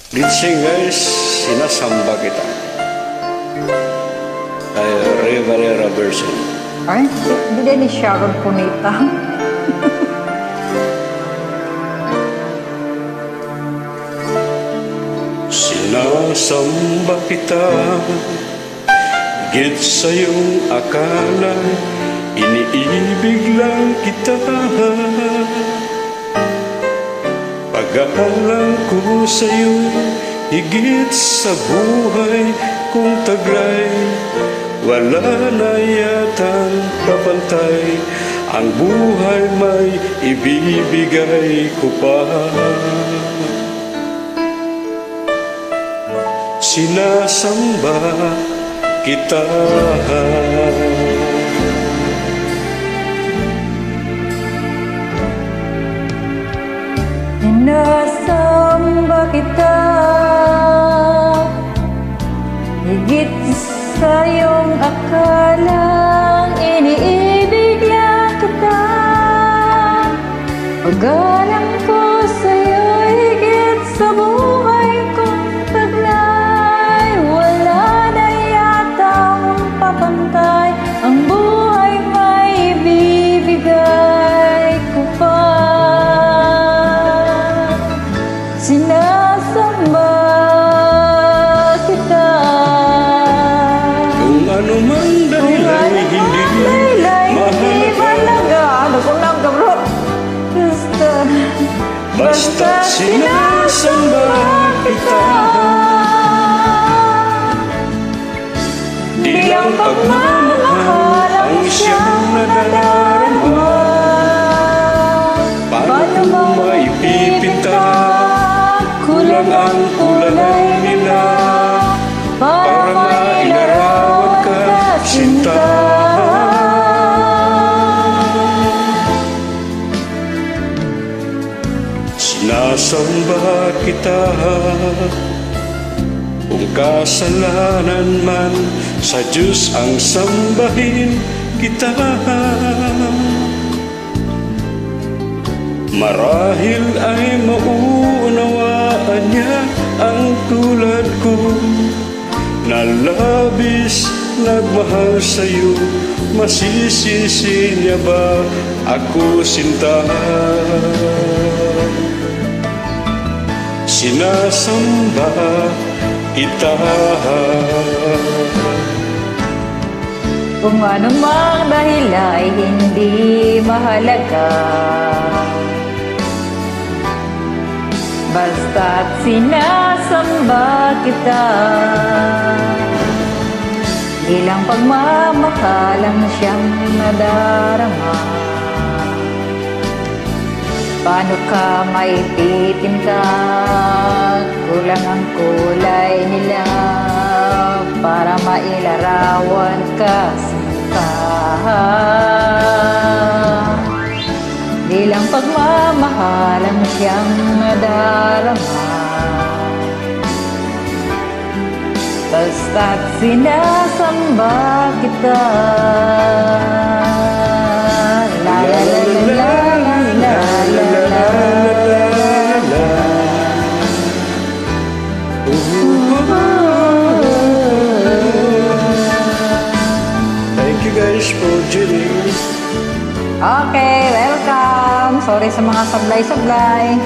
Lead singers, sinasamba kita. Ay, Ray Valera version. Ay, hindi ni Sharon Cuneta. Sinasamba kita, git sa iyong akala, iniibig lang kita. Pag-aalang ko sa'yo, higit sa buhay kong taglay, wala na yatang kapantay, ang buhay may ibibigay ko pa. Sinasamba kita. Sinasamba kita, higit sa iyong akalang iniibig lang kita. Pag-alam ko sa'yo, higit sa buhay kong taglay, wala na yatang papantay, ang buhay may ibibigay ko pa. Sinasamba kita. Kung ano man dahilan, hindi mahalaga. Ano kung nagkabro? Basta sinasamba kita. Di lang pagmamahal ang siyang nadarama. Paano mo maipipinta? Kulang ang kulay nila para mailarawan ka, sinta. Sinasamba kita, kung kasalanan man sa Diyos ang sambahin kita. Marahil ay mauunawaan niya ang tulad ko, na labis nagmahal sa'yo. Masisisi niya ba ako, sinta? Sinasamba kita. Kung anumang dahil ay hindi mahalaga, basta't sinasamba kita. Di lang pagmamahal ang siyang nadarama. Paano ka maipipinta? Kulang ang kulay nila para mailarawan ka, sinta. Di lang pagmamahal ang siyang nadarama, basta't sinasamba kita. La la la la la la la la. Thank you guys for tuning. Okay, welcome. Sorry sa mga sablay-sablay.